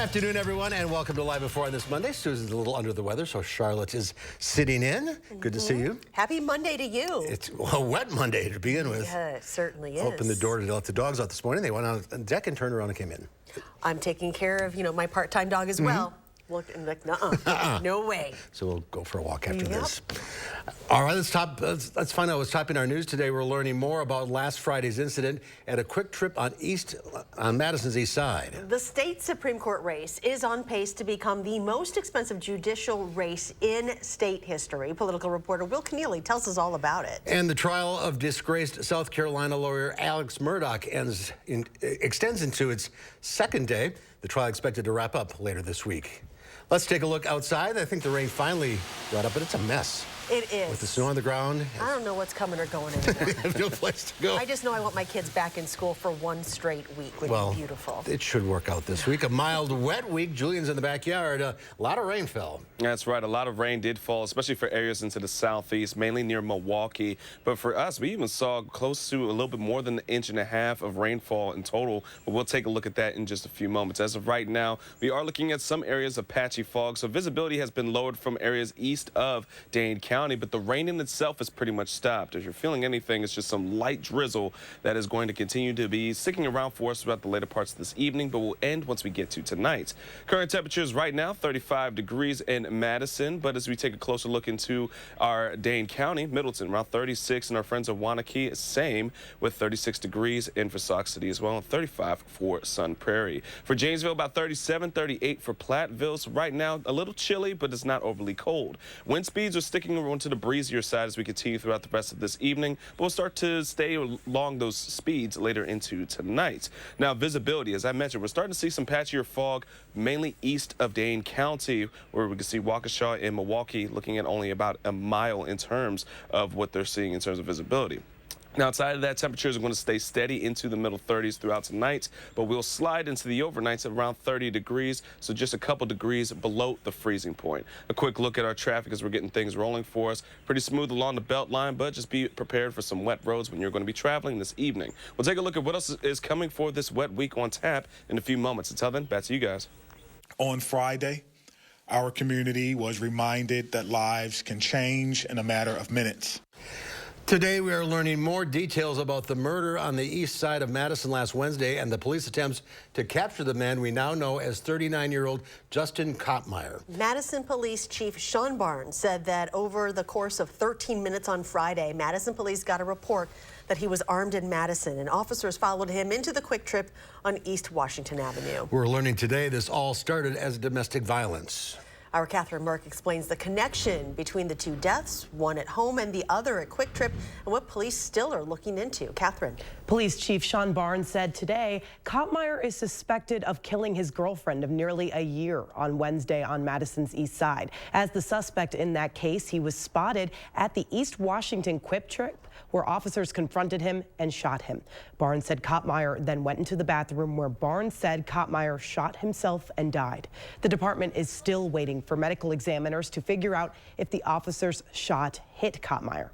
afternoon, everyone, and welcome to Live Before on this Monday. Susan's a little under the weather, so Charlotte is sitting in. Good to see you. Happy Monday to you. It's a wet Monday to begin with. Yeah, it certainly is. Opened the door to let the dogs out this morning. They went out on deck and turned around and came in. I'm taking care of, my part-time dog as well. Look, and like, no way. So we'll go for a walk after this. All right, let's find out what's topping our news today. We're learning more about last Friday's incident at a quick trip on Madison's east side. The state Supreme Court race is on pace to become the most expensive judicial race in state history. Political reporter Will Keneally tells us all about it. And the trial of disgraced South Carolina lawyer Alex Murdaugh extends into its second day. The trial expected to wrap up later this week. Let's take a look outside. I think the rain finally let up, but it's a mess. It is. With the snow on the ground. I don't know what's coming or going anymore. I have no place to go. I just know I want my kids back in school for one straight week. Would be beautiful. It should work out this week. A mild, wet week. Julian's in the backyard. A lot of rain fell. That's right. A lot of rain did fall, especially for areas into the southeast, mainly near Milwaukee. But for us, we even saw close to a little bit more than 1.5 inches of rainfall in total. But we'll take a look at that in just a few moments. As of right now, we are looking at some areas of patchy fog. So visibility has been lowered from areas east of Dane County, but the rain in itself is pretty much stopped. If you're feeling anything, it's just some light drizzle that is going to continue to be sticking around for us throughout the later parts of this evening, but will end once we get to tonight. Current temperatures right now, 35 degrees in Madison, but as we take a closer look into our Dane County, Middleton, around 36, and our friends of Wanakee, same, with 36 degrees in for Sauk City as well, and 35 for Sun Prairie. For Janesville, about 37, 38 for Platteville. So right now, a little chilly, but it's not overly cold. Wind speeds are sticking around to the breezier side as we continue throughout the rest of this evening, but we'll start to stay along those speeds later into tonight. Now, visibility, as I mentioned, we're starting to see some patchier fog, mainly east of Dane County, where we can see Waukesha and Milwaukee looking at only about a mile in terms of what they're seeing in terms of visibility. Now, outside of that, temperatures are going to stay steady into the middle 30s throughout tonight, but we'll slide into the overnights at around 30 degrees, so just a couple degrees below the freezing point. A quick look at our traffic as we're getting things rolling for us. Pretty smooth along the belt line, but just be prepared for some wet roads when you're going to be traveling this evening. We'll take a look at what else is coming for this wet week on tap in a few moments. Until then, back to you guys. On Friday, our community was reminded that lives can change in a matter of minutes. Today, we are learning more details about the murder on the east side of Madison last Wednesday and the police attempts to capture the man we now know as 39-year-old Justin Kottmeyer. Madison Police Chief Sean Barnes said that over the course of 13 minutes on Friday, Madison police got a report that he was armed in Madison, and officers followed him into the quick trip on East Washington Avenue. We're learning today this all started as domestic violence. Our Catherine Merck explains the connection between the two deaths, one at home and the other at Quick Trip, and what police still are looking into. Catherine. Police Chief Sean Barnes said today Kottmeyer is suspected of killing his girlfriend of nearly a year on Wednesday on Madison's east side. As the suspect in that case, he was spotted at the East Washington Quick Trip, where officers confronted him and shot him. Barnes said Kottmeyer then went into the bathroom, where Barnes said Kottmeyer shot himself and died. The department is still waiting for medical examiners to figure out if the officer's shot hit Kottmeyer.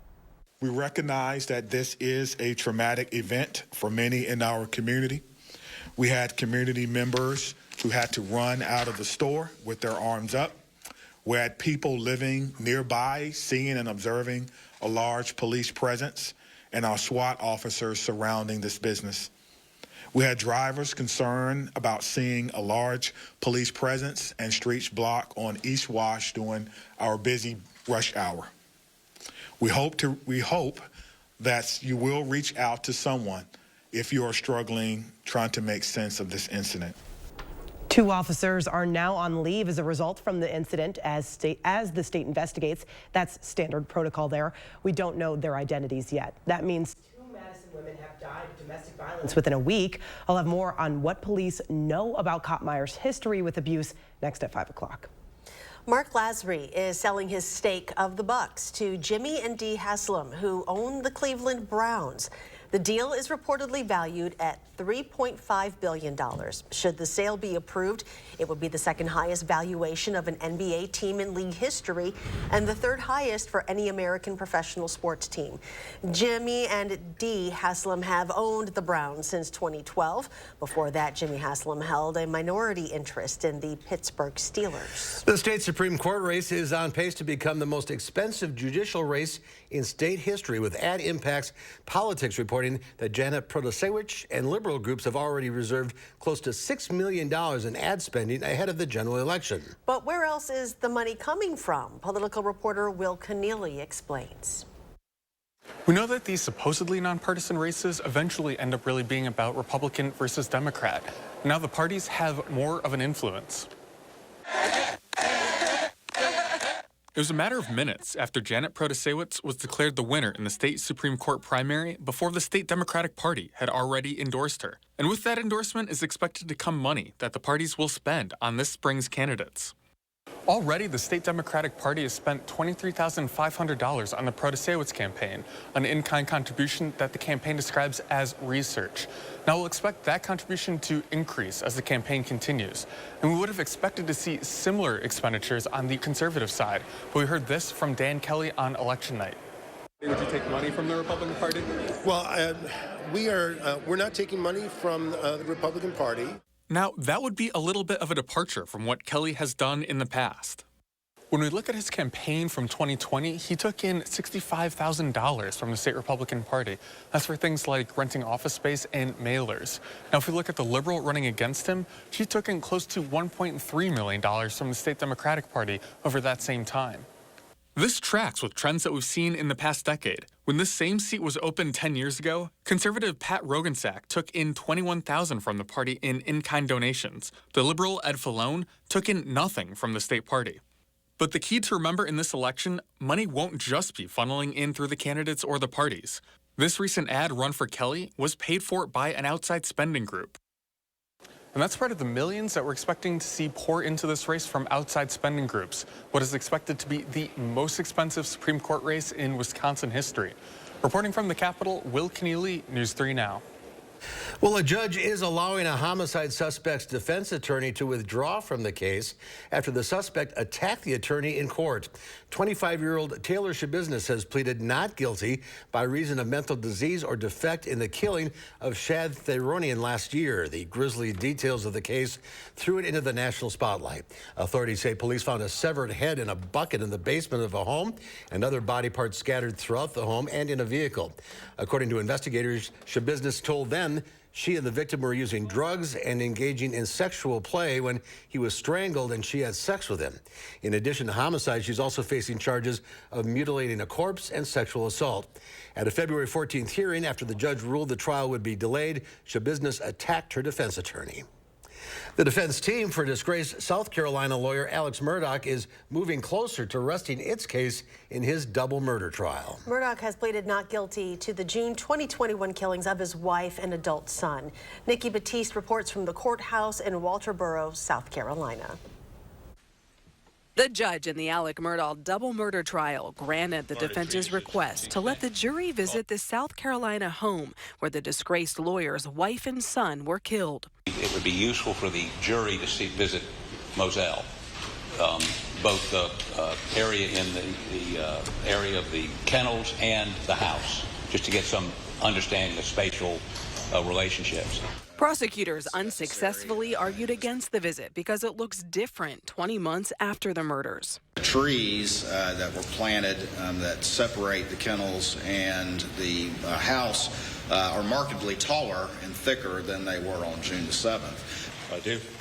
We recognize that this is a traumatic event for many in our community. We had community members who had to run out of the store with their arms up. We had people living nearby seeing and observing a large police presence and our SWAT officers surrounding this business. We had drivers concerned about seeing a large police presence and streets blocked on East Wash during our busy rush hour. We hope that you will reach out to someone if you are struggling trying to make sense of this incident. 2 officers are now on leave as a result from the incident as the state investigates. That's standard protocol there. We don't know their identities yet. That means 2 Madison women have died of domestic violence within a week. I'll have more on what police know about Kottmeyer's history with abuse next at 5 o'clock. Mark Lasry is selling his stake of the Bucks to Jimmy and Dee Haslam, who own the Cleveland Browns. The deal is reportedly valued at $3.5 billion. Should the sale be approved, it would be the second highest valuation of an NBA team in league history and the third highest for any American professional sports team. Jimmy and Dee Haslam have owned the Browns since 2012. Before that, Jimmy Haslam held a minority interest in the Pittsburgh Steelers. The state Supreme Court race is on pace to become the most expensive judicial race in state history, with Ad Impact's Politics reporting that Janet Protasewicz and liberal groups have already reserved close to $6 million in ad spending ahead of the general election. But where else is the money coming from? Political reporter Will Keneally explains. We know that these supposedly nonpartisan races eventually end up really being about Republican versus Democrat. Now the parties have more of an influence. It was a matter of minutes after Janet Protasewicz was declared the winner in the state Supreme Court primary before the state Democratic Party had already endorsed her. And with that endorsement is expected to come money that the parties will spend on this spring's candidates. Already, the state Democratic Party has spent $23,500 on the Protasewicz campaign, an in-kind contribution that the campaign describes as research. Now, we'll expect that contribution to increase as the campaign continues. And we would have expected to see similar expenditures on the conservative side, but we heard this from Dan Kelly on election night. Would you take money from the Republican Party? Well, we're not taking money from the Republican Party. Now, that would be a little bit of a departure from what Kelly has done in the past. When we look at his campaign from 2020, he took in $65,000 from the state Republican Party. That's for things like renting office space and mailers. Now, if we look at the liberal running against him, she took in close to $1.3 million from the state Democratic Party over that same time. This tracks with trends that we've seen in the past decade. When this same seat was opened 10 years ago, conservative Pat Rogansack took in $21,000 from the party in-kind donations. The liberal Ed Fallone took in nothing from the state party. But the key to remember in this election, money won't just be funneling in through the candidates or the parties. This recent ad run for Kelly was paid for by an outside spending group. And that's part of the millions that we're expecting to see pour into this race from outside spending groups, what is expected to be the most expensive Supreme Court race in Wisconsin history. Reporting from the Capitol, Will Keneally, News 3 Now. Well, a judge is allowing a homicide suspect's defense attorney to withdraw from the case after the suspect attacked the attorney in court. 25-year-old Taylor Shabiznis has pleaded not guilty by reason of mental disease or defect in the killing of Shad Theronian last year. The grisly details of the case threw it into the national spotlight. Authorities say police found a severed head in a bucket in the basement of a home and other body parts scattered throughout the home and in a vehicle. According to investigators, Shabiznis told them she and the victim were using drugs and engaging in sexual play when he was strangled and she had sex with him. In addition to homicide, she's also facing charges of mutilating a corpse and sexual assault. At a February 14th hearing, after the judge ruled the trial would be delayed, Shabiznis attacked her defense attorney. The defense team for disgraced South Carolina lawyer Alex Murdaugh is moving closer to resting its case in his double murder trial. Murdaugh has pleaded not guilty to the June 2021 killings of his wife and adult son. Nikki Batiste reports from the courthouse in Walterboro, South Carolina. The judge in the Alex Murdaugh double murder trial granted the defense's request to let the jury visit the South Carolina home where the disgraced lawyer's wife and son were killed. It would be useful for the jury to visit Moselle, both the area in the area of the kennels and the house, just to get some understanding of spatial relationships. Prosecutors unsuccessfully argued against the visit because it looks different 20 months after the murders. The trees that were planted that separate the kennels and the house are markedly taller and thicker than they were on June the 7th.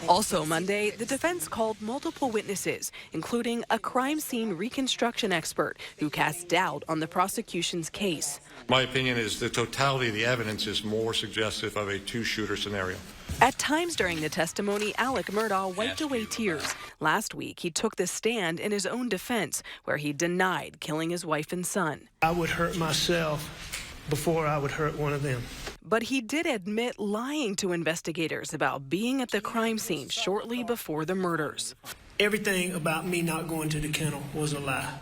Also Monday, the defense called multiple witnesses, including a crime scene reconstruction expert who cast doubt on the prosecution's case. My opinion is the totality of the evidence is more suggestive of a two-shooter scenario. At times during the testimony, Alex Murdaugh wiped away tears. Last week, he took the stand in his own defense, where he denied killing his wife and son. I would hurt myself before I would hurt one of them. But he did admit lying to investigators about being at the crime scene shortly before the murders. Everything about me not going to the kennel was a lie.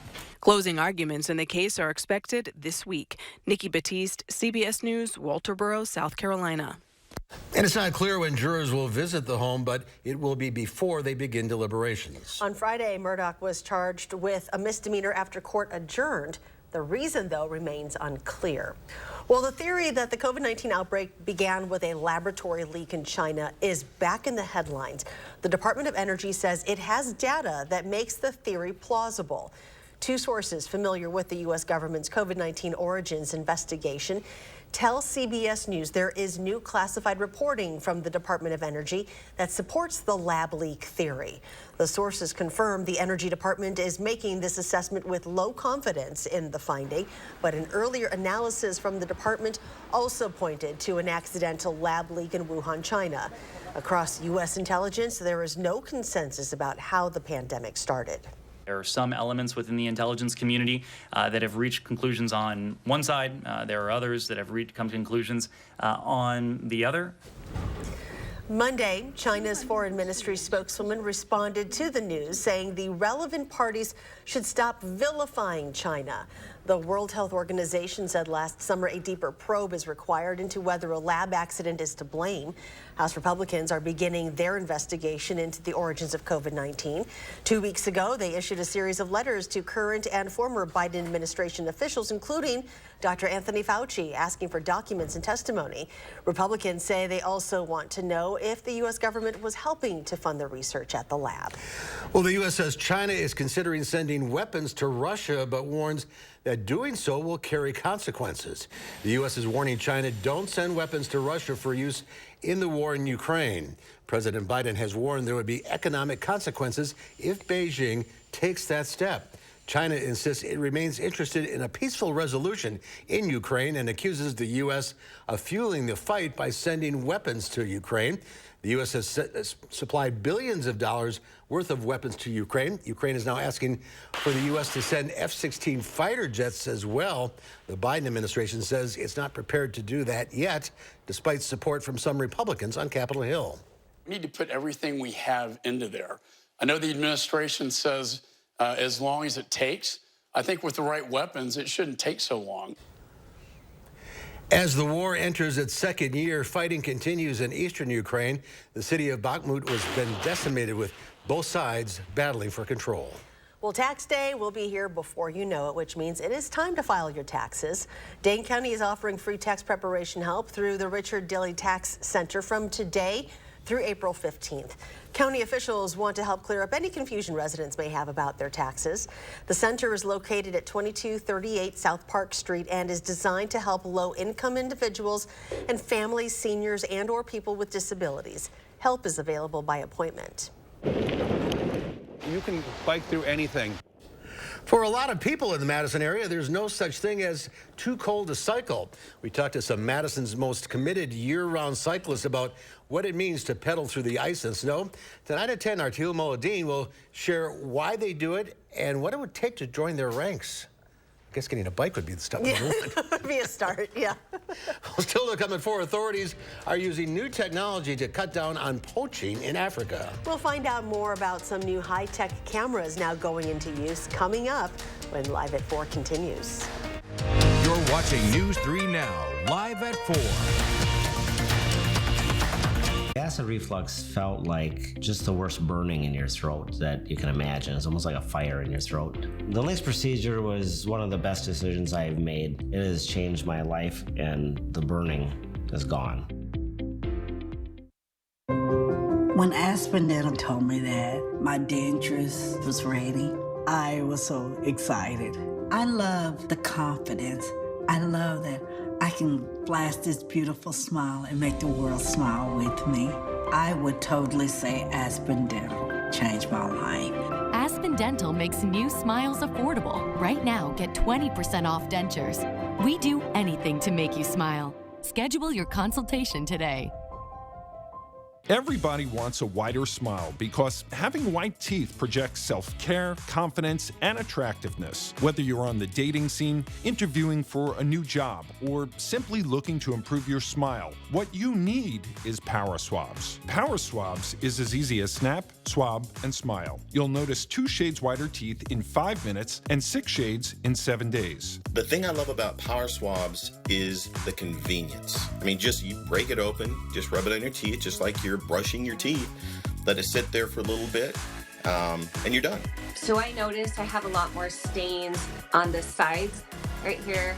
Closing arguments in the case are expected this week. Nikki Batiste, CBS News, Walterboro, South Carolina. And it's not clear when jurors will visit the home, but it will be before they begin deliberations. On Friday, Murdaugh was charged with a misdemeanor after court adjourned. The reason, though, remains unclear. Well, the theory that the COVID-19 outbreak began with a laboratory leak in China is back in the headlines. The Department of Energy says it has data that makes the theory plausible. Two sources familiar with the U.S. government's COVID-19 origins investigation tell CBS News there is new classified reporting from the Department of Energy that supports the lab leak theory. The sources confirm the Energy Department is making this assessment with low confidence in the finding, but an earlier analysis from the department also pointed to an accidental lab leak in Wuhan, China. Across U.S. intelligence, there is no consensus about how the pandemic started. There are some elements within the intelligence community that have reached conclusions on one side. There are others that have come to conclusions on the other. Monday, China's foreign ministry spokeswoman responded to the news, saying the relevant parties should stop vilifying China. The World Health Organization said last summer a deeper probe is required into whether a lab accident is to blame. House Republicans are beginning their investigation into the origins of COVID-19. 2 weeks ago, they issued a series of letters to current and former Biden administration officials, including Dr. Anthony Fauci, asking for documents and testimony. Republicans say they also want to know if the U.S. government was helping to fund the research at the lab. Well, the U.S. says China is considering sending weapons to Russia, but warns that doing so will carry consequences. The U.S. is warning China, don't send weapons to Russia for use in the war in Ukraine. President Biden has warned there would be economic consequences if Beijing takes that step. China insists it remains interested in a peaceful resolution in Ukraine and accuses the U.S. of fueling the fight by sending weapons to Ukraine. The U.S. has supplied billions of dollars worth of weapons to Ukraine. Ukraine is now asking for the U.S. to send F-16 fighter jets as well. The Biden administration says it's not prepared to do that yet, despite support from some Republicans on Capitol Hill. We need to put everything we have into there. I know the administration says as long as it takes. I think with the right weapons, it shouldn't take so long. As the war enters its second year, fighting continues in eastern Ukraine. The city of Bakhmut has been decimated, with both sides battling for control. Well, tax day will be here before you know it, which means it is time to file your taxes. Dane County is offering free tax preparation help through the Richard Dilley Tax Center from today through April 15th. County officials want to help clear up any confusion residents may have about their taxes. The center is located at 2238 South Park Street and is designed to help low-income individuals and families, seniors, and/or people with disabilities. Help is available by appointment. You can bike through anything. For a lot of people in the Madison area, there's no such thing as too cold to cycle. We talked to some Madison's most committed year-round cyclists about what it means to pedal through the ice and snow. Tonight at 10, Artil Moladin will share why they do it and what it would take to join their ranks. I guess getting a bike would be the stuff we want. That would be a start, yeah. Well, still to come at 4, authorities are using new technology to cut down on poaching in Africa. We'll find out more about some new high-tech cameras now going into use coming up when Live at 4 continues. You're watching News 3 Now, Live at 4. Acid reflux felt like just the worst burning in your throat that you can imagine. It's almost like a fire in your throat. The LISC procedure was one of the best decisions I've made. It has changed my life, and the burning is gone. When Aspen Dental told me that my dentures was ready, I was so excited. I love the confidence. I love that I can blast this beautiful smile and make the world smile with me. I would totally say Aspen Dental changed my life. Aspen Dental makes new smiles affordable. Right now, get 20% off dentures. We do anything to make you smile. Schedule your consultation today. Everybody wants a wider smile because having white teeth projects self-care, confidence, and attractiveness. Whether you're on the dating scene, interviewing for a new job, or simply looking to improve your smile, what you need is Power Swabs. Power Swabs is as easy as snap, swab, and smile. You'll notice 2 shades wider teeth in 5 minutes and 6 shades in 7 days. The thing I love about Power Swabs is the convenience. I mean, just you break it open, just rub it on your teeth, just like you're brushing your teeth. Let it sit there for a little bit, and you're done. So I noticed I have a lot more stains on the sides right here.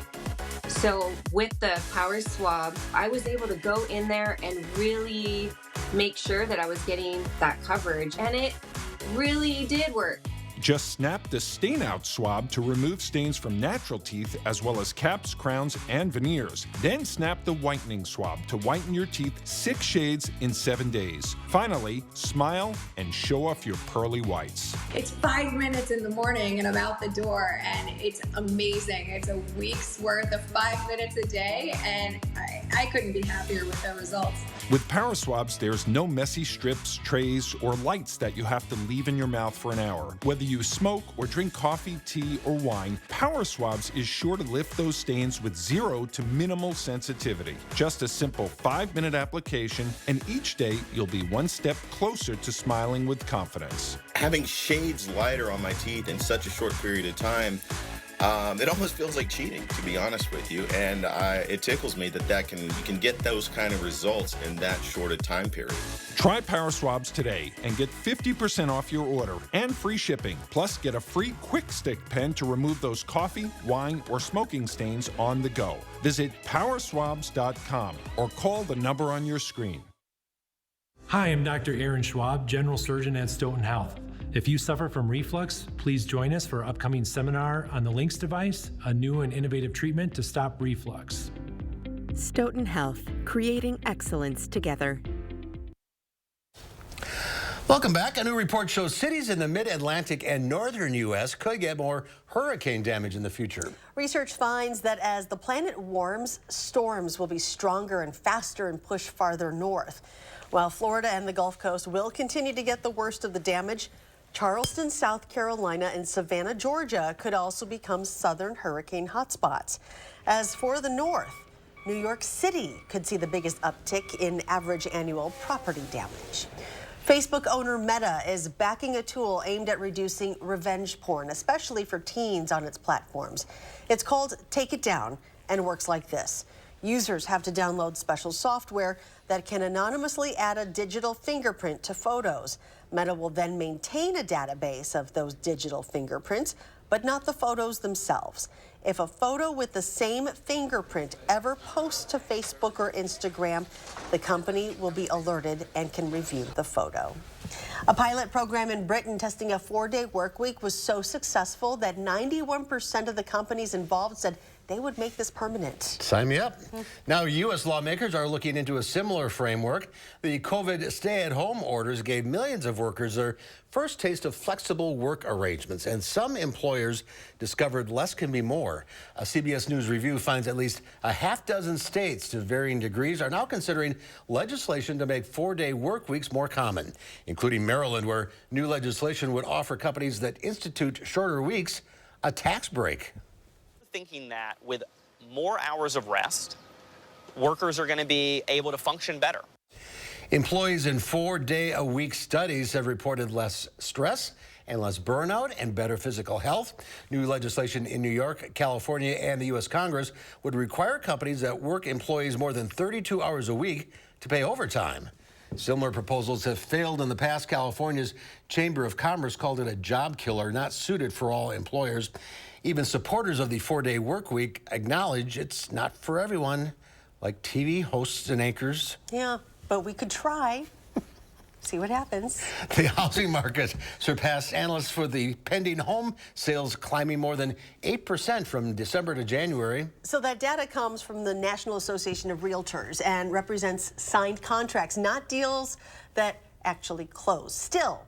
So with the Power Swab, I was able to go in there and really make sure that I was getting that coverage, and it really did work. Just snap the stain out swab to remove stains from natural teeth as well as caps, crowns, and veneers. Then snap the whitening swab to whiten your teeth 6 shades in 7 days. Finally, smile and show off your pearly whites. It's 5 minutes in the morning and I'm out the door, and it's amazing. It's a week's worth of 5 minutes a day, and I couldn't be happier with the results. With Power Swabs, there's no messy strips, trays, or lights that you have to leave in your mouth for an hour. Whether you smoke or drink coffee, tea, or wine, Power Swabs is sure to lift those stains with 0 to minimal sensitivity. Just a simple 5-minute application, and each day you'll be 1 step closer to smiling with confidence. Having shades lighter on my teeth in such a short period of time, it almost feels like cheating, to be honest with you, and it tickles me that you can get those kind of results in that short a time period. Try Power Swabs today and get 50% off your order and free shipping. Plus, get a free Quick Stick pen to remove those coffee, wine, or smoking stains on the go. Visit powerswabs.com or call the number on your screen. Hi, I'm Dr. Aaron Schwab, General Surgeon at Stoughton Health. If you suffer from reflux, please join us for our upcoming seminar on the Lynx device, a new and innovative treatment to stop reflux. Stoughton Health, creating excellence together. Welcome back. A new report shows cities in the mid-Atlantic and northern U.S. could get more hurricane damage in the future. Research finds that as the planet warms, storms will be stronger and faster and push farther north. While Florida and the Gulf Coast will continue to get the worst of the damage, Charleston, South Carolina, and Savannah, Georgia could also become southern hurricane hotspots. As for the north, New York City could see the biggest uptick in average annual property damage. Facebook owner Meta is backing a tool aimed at reducing revenge porn, especially for teens on its platforms. It's called Take It Down and works like this. Users have to download special software that can anonymously add a digital fingerprint to photos. Meta will then maintain a database of those digital fingerprints, but not the photos themselves. If a photo with the same fingerprint ever posts to Facebook or Instagram, the company will be alerted and can review the photo. A pilot program in Britain testing a 4-day work week was so successful that 91% of the companies involved said they would make this permanent. Sign me up. Now, U.S. lawmakers are looking into a similar framework. The COVID stay-at-home orders gave millions of workers their first taste of flexible work arrangements, and some employers discovered less can be more. A CBS News review finds at least a half-dozen states, to varying degrees, are now considering legislation to make 4-day work weeks more common, including Maryland, where new legislation would offer companies that institute shorter weeks a tax break. Thinking that with more hours of rest, workers are going to be able to function better. Employees in 4-day-a-week studies have reported less stress and less burnout and better physical health. New legislation in New York, California, and the U.S. Congress would require companies that work employees more than 32 hours a week to pay overtime. Similar proposals have failed in the past. California's Chamber of Commerce called it a job killer, not suited for all employers. Even supporters of the 4-day work week acknowledge it's not for everyone, like TV hosts and anchors. Yeah, but we could try. See what happens. The housing market surpassed analysts for the pending home sales, climbing more than 8% from December to January. So that data comes from the National Association of Realtors and represents signed contracts, not deals that actually close. Still,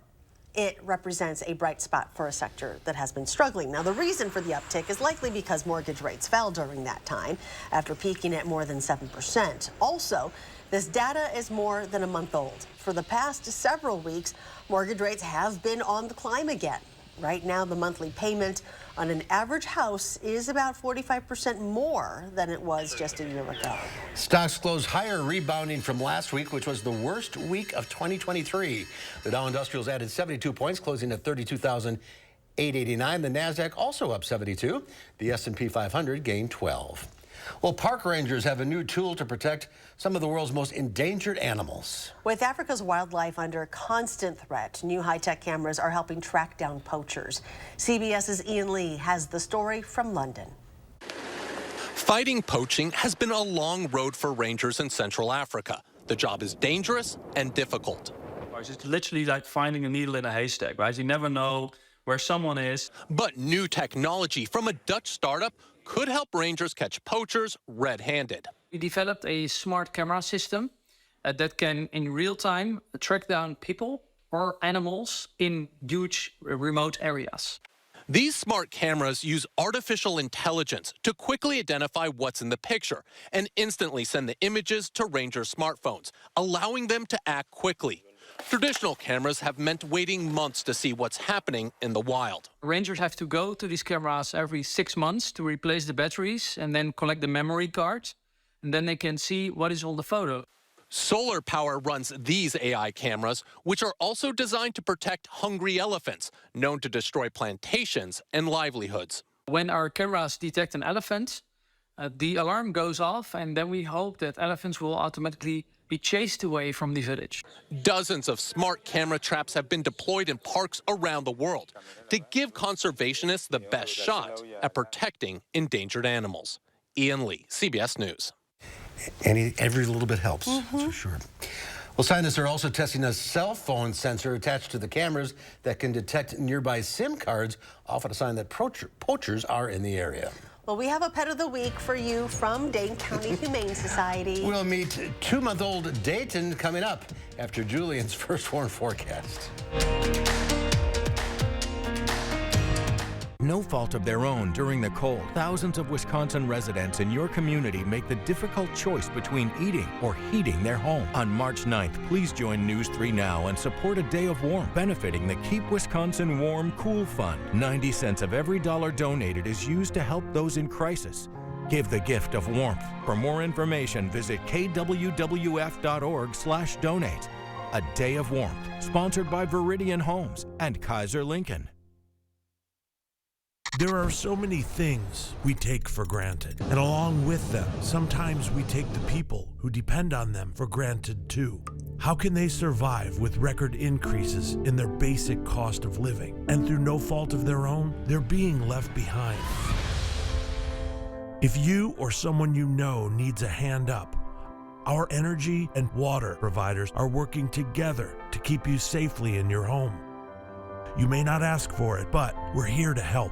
it represents a bright spot for a sector that has been struggling. Now, the reason for the uptick is likely because mortgage rates fell during that time, after peaking at more than 7%. Also, this data is more than a month old. For the past several weeks, mortgage rates have been on the climb again. Right now, the monthly payment on an average house is about 45% more than it was just a year ago. Stocks closed higher, rebounding from last week, which was the worst week of 2023. The Dow Industrials added 72 points, closing at 32,889. The Nasdaq also up 72. The S&P 500 gained 12. Well, park rangers have a new tool to protect some of the world's most endangered animals. With Africa's wildlife under constant threat, new high-tech cameras are helping track down poachers. CBS's Ian Lee has the story from London. Fighting poaching has been a long road for rangers in Central Africa. The job is dangerous and difficult. It's literally like finding a needle in a haystack, right? You never know where someone is. But new technology from a Dutch startup could help rangers catch poachers red-handed. We developed a smart camera system that can, in real time, track down people or animals in huge remote areas. These smart cameras use artificial intelligence to quickly identify what's in the picture and instantly send the images to rangers' smartphones, allowing them to act quickly. Traditional cameras have meant waiting months to see what's happening in the wild. Rangers have to go to these cameras every 6 months to replace the batteries and then collect the memory cards, and then they can see what is on the photo. Solar power runs these AI cameras, which are also designed to protect hungry elephants, known to destroy plantations and livelihoods. When our cameras detect an elephant, the alarm goes off, and then we hope that elephants will automatically be chased away from the village. Dozens of smart camera traps have been deployed in parks around the world to give conservationists the best shot at protecting endangered animals. Ian Lee, CBS News. Every little bit helps, that's for sure. Well, scientists are also testing a cell phone sensor attached to the cameras that can detect nearby SIM cards, often a sign that poachers are in the area. Well, we have a pet of the week for you from Dane County Humane Society. We'll meet 2-month-old Dayton coming up after Julian's first warn forecast. No fault of their own during the cold, thousands of Wisconsin residents in your community make the difficult choice between eating or heating their home. On March 9th, please join News 3 Now and support a day of warmth, benefiting the Keep Wisconsin Warm Cool Fund. 90 cents of every dollar donated is used to help those in crisis. Give the gift of warmth. For more information, visit kwwf.org/donate. A day of warmth, sponsored by Viridian Homes and Kaiser Lincoln. There are so many things we take for granted, and along with them, sometimes we take the people who depend on them for granted too. How can they survive with record increases in their basic cost of living, and through no fault of their own, they're being left behind? If you or someone you know needs a hand up, our energy and water providers are working together to keep you safely in your home. You may not ask for it, but we're here to help.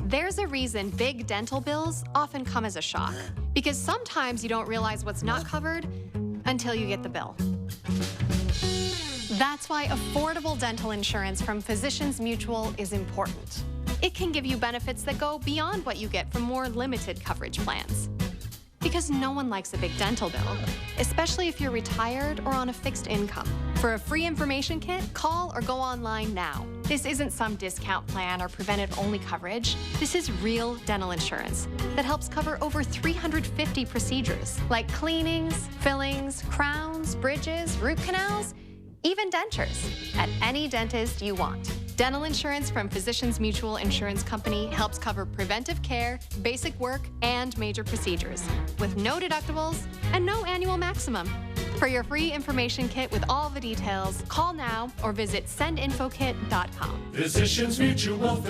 There's a reason big dental bills often come as a shock, because sometimes you don't realize what's not covered until you get the bill. That's why affordable dental insurance from Physicians Mutual is important. It can give you benefits that go beyond what you get from more limited coverage plans. Because no one likes a big dental bill, especially if you're retired or on a fixed income. For a free information kit, call or go online now. This isn't some discount plan or preventive-only coverage. This is real dental insurance that helps cover over 350 procedures, like cleanings, fillings, crowns, bridges, root canals, even dentures, at any dentist you want. Dental insurance from Physicians Mutual Insurance Company helps cover preventive care, basic work, and major procedures, with no deductibles and no annual maximum. For your free information kit with all the details, call now or visit sendinfokit.com. Physicians Mutual.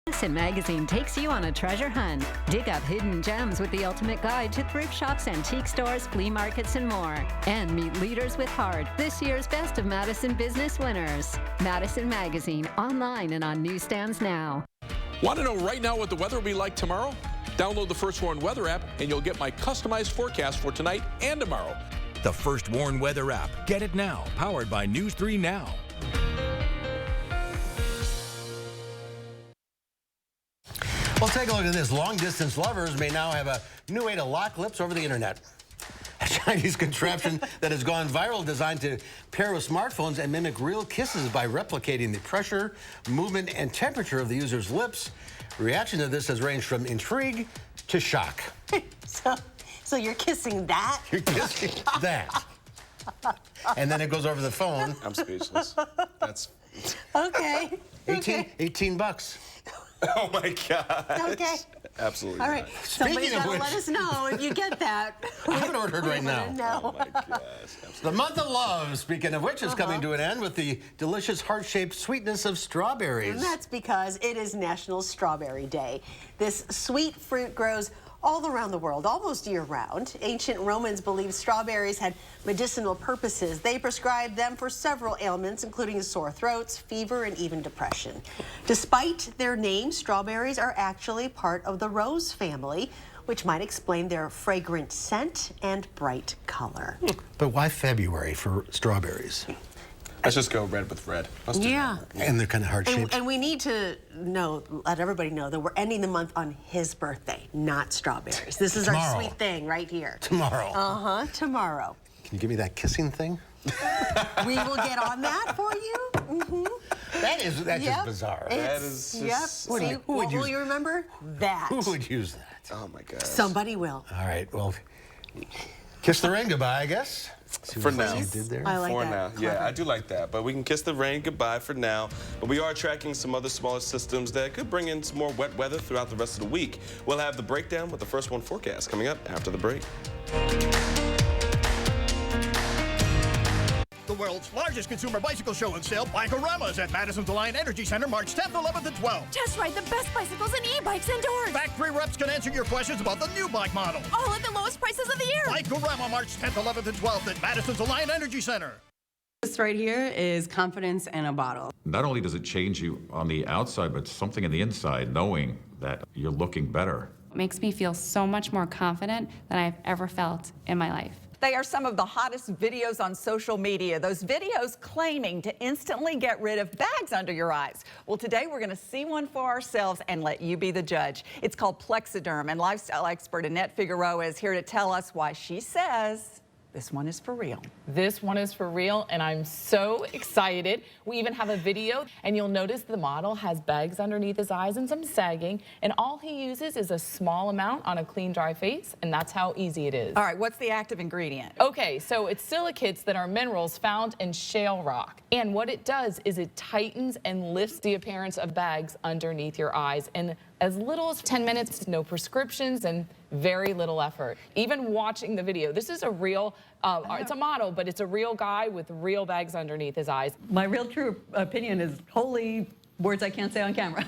Madison Magazine takes you on a treasure hunt. Dig up hidden gems with the ultimate guide to thrift shops, antique stores, flea markets, and more. And meet leaders with heart, this year's Best of Madison business winners. Madison Magazine, online and on newsstands now. Want to know right now what the weather will be like tomorrow? Download the First Warn Weather app and you'll get my customized forecast for tonight and tomorrow. The First Warn Weather app. Get it now. Powered by News 3 Now. Well, take a look at this. Long-distance lovers may now have a new way to lock lips over the internet. A Chinese contraption that has gone viral, designed to pair with smartphones and mimic real kisses by replicating the pressure, movement, and temperature of the user's lips. Reaction to this has ranged from intrigue to shock. So you're kissing that? You're kissing that. And then it goes over the phone. I'm speechless. That's okay. 18 bucks. Oh my God. Okay. Absolutely. All right. Not. Somebody's got to let us know if you get that. I haven't ordered right now. Oh my gosh. The month of love, speaking of which, is coming to an end with the delicious heart-shaped sweetness of strawberries. And that's because it is National Strawberry Day. This sweet fruit grows all around the world, almost year-round. Ancient Romans believed strawberries had medicinal purposes. They prescribed them for several ailments, including sore throats, fever, and even depression. Despite their name, strawberries are actually part of the rose family, which might explain their fragrant scent and bright color. But why February for strawberries? Let's just go red with red. Let's do Yeah. that. And they're kind of heart-shaped. And we need to let everybody know that we're ending the month on his birthday, not strawberries. This is Tomorrow. our sweet thing right here. Tomorrow. Tomorrow. Can you give me that kissing thing? We will get on that for you. That's just bizarre. That is just... What will you remember? That. Who would use that? Oh my God. Somebody will. All right, well, kiss the ring goodbye, I guess. See For what now. you did there? I like for that. now. Yeah, I do like that. But we can kiss the rain goodbye for now. But we are tracking some other smaller systems that could bring in some more wet weather throughout the rest of the week. We'll have the breakdown with the First Warn forecast coming up after the break. The world's largest consumer bicycle show and sale, Bike-O-Rama's at Madison's Alliant Energy Center, March 10th, 11th, and 12th. Test ride the best bicycles and e-bikes indoors. Factory reps can answer your questions about the new bike model. All at the lowest prices of the year. Bike-O-Rama, March 10th, 11th, and 12th at Madison's Alliant Energy Center. This right here is confidence in a bottle. Not only does it change you on the outside, but something in the inside, knowing that you're looking better. It makes me feel so much more confident than I've ever felt in my life. They are some of the hottest videos on social media. Those videos claiming to instantly get rid of bags under your eyes. Well, today we're going to see one for ourselves and let you be the judge. It's called Plexiderm, and lifestyle expert Annette Figueroa is here to tell us why she says this one is for real. This one is for real, and I'm so excited. We even have a video, and you'll notice the model has bags underneath his eyes and some sagging, and all he uses is a small amount on a clean, dry face, and that's how easy it is. All right, what's the active ingredient? Okay, so it's silicates that are minerals found in shale rock, and what it does is it tightens and lifts the appearance of bags underneath your eyes, and as little as 10 minutes, no prescriptions, and very little effort. Even watching the video, this is a real, it's a model, but it's a real guy with real bags underneath his eyes. My real true opinion is holy words I can't say on camera.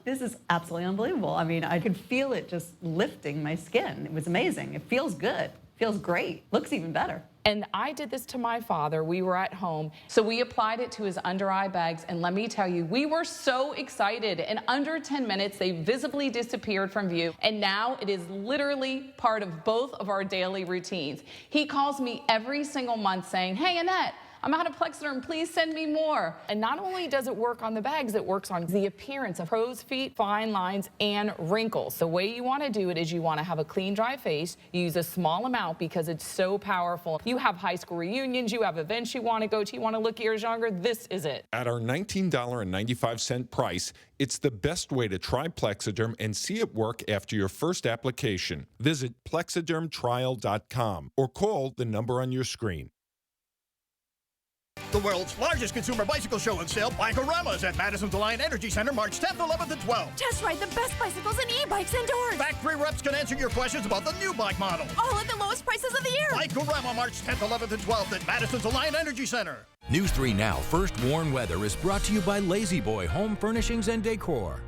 This is absolutely unbelievable. I mean, I could feel it just lifting my skin. It was amazing. It feels good. Feels great. Looks even better. And I did this to my father. We were at home, so we applied it to his under eye bags, and let me tell you, we were so excited. In under 10 minutes, they visibly disappeared from view, and now it is literally part of both of our daily routines. He calls me every single month saying, "Hey, Annette, I'm out of Plexiderm, please send me more." And not only does it work on the bags, it works on the appearance of crow's feet, fine lines, and wrinkles. The way you want to do it is you want to have a clean, dry face. You use a small amount because it's so powerful. You have high school reunions, you have events you want to go to, you want to look years younger, this is it. At our $19.95 price, it's the best way to try Plexiderm and see it work after your first application. Visit plexidermtrial.com or call the number on your screen. The world's largest consumer bicycle show and sale, Bike-O-Rama's at Madison's Alliant Energy Center, March 10th, 11th, and 12th. Test ride the best bicycles and e-bikes indoors. Factory reps can answer your questions about the new bike model. All at the lowest prices of the year. Bike-O-Rama, March 10th, 11th, and 12th at Madison's Alliant Energy Center. News 3 Now First Warn Weather is brought to you by Lazy Boy Home Furnishings and Decor.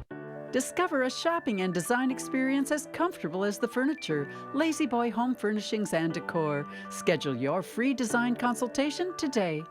Discover a shopping and design experience as comfortable as the furniture. Lazy Boy Home Furnishings and Decor. Schedule your free design consultation today.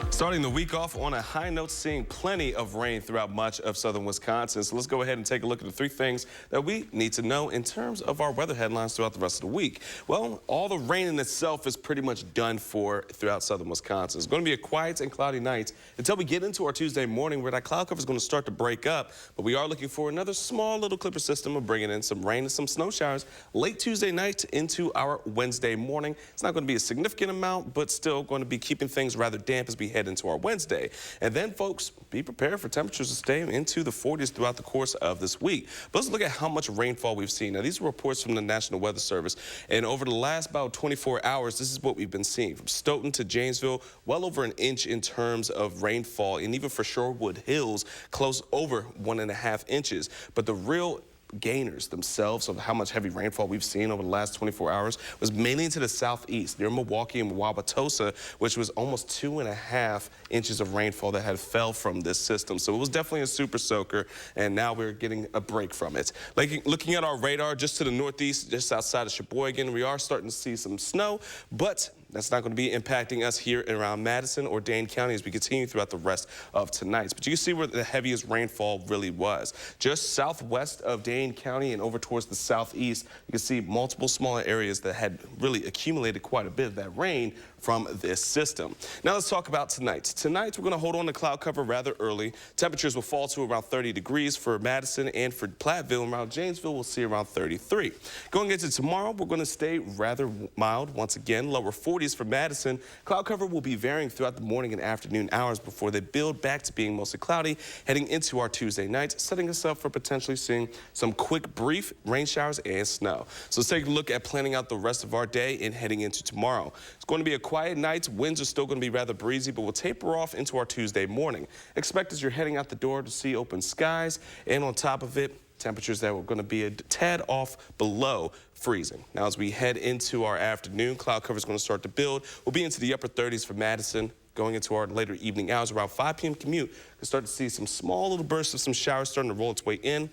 Starting the week off on a high note, seeing plenty of rain throughout much of southern Wisconsin. So let's go ahead and take a look at the 3 things that we need to know in terms of our weather headlines throughout the rest of the week. Well, all the rain in itself is pretty much done for throughout southern Wisconsin. It's going to be a quiet and cloudy night until we get into our Tuesday morning, where that cloud cover is going to start to break up. But we are looking for another small little clipper system of bringing in some rain and some snow showers late Tuesday night into our Wednesday morning. It's not going to be a significant amount, but still going to be keeping things rather damp as we head into our Wednesday. And then, folks, be prepared for temperatures to stay into the 40s throughout the course of this week. But let's look at how much rainfall we've seen. Now, these are reports from the National Weather Service, and over the last about 24 hours, this is what we've been seeing. From Stoughton to Janesville, well over an inch in terms of rainfall, and even for Shorewood Hills, close over 1.5 inches. But the real gainers themselves of how much heavy rainfall we've seen over the last 24 hours was mainly into the southeast near Milwaukee and Wauwatosa, which was almost 2.5 inches of rainfall that had fell from this system. So it was definitely a super soaker, and now we're getting a break from it. Like, looking at our radar just to the northeast, just outside of Sheboygan, we are starting to see some snow, but that's not going to be impacting us here around Madison or Dane County as we continue throughout the rest of tonight. But you can see where the heaviest rainfall really was. Just southwest of Dane County and over towards the southeast, you can see multiple smaller areas that had really accumulated quite a bit of that rain from this system. Now let's talk about tonight. Tonight, we're going to hold on to cloud cover rather early. Temperatures will fall to around 30 degrees for Madison, and for Platteville and around Janesville, we'll see around 33. Going into tomorrow, we're going to stay rather mild once again, lower 40s for Madison. Cloud cover will be varying throughout the morning and afternoon hours before they build back to being mostly cloudy heading into our Tuesday night, setting us up for potentially seeing some quick, brief rain showers and snow. So let's take a look at planning out the rest of our day and heading into tomorrow. It's going to be a quiet night. Winds are still going to be rather breezy, but we'll taper off into our Tuesday morning. Expect as you're heading out the door to see open skies, and on top of it, temperatures that are going to be a tad off below freezing. Now, as we head into our afternoon, cloud cover is going to start to build. We'll be into the upper 30s for Madison. Going into our later evening hours, around 5 p.m. commute, we'll start to see some small little bursts of some showers starting to roll its way in,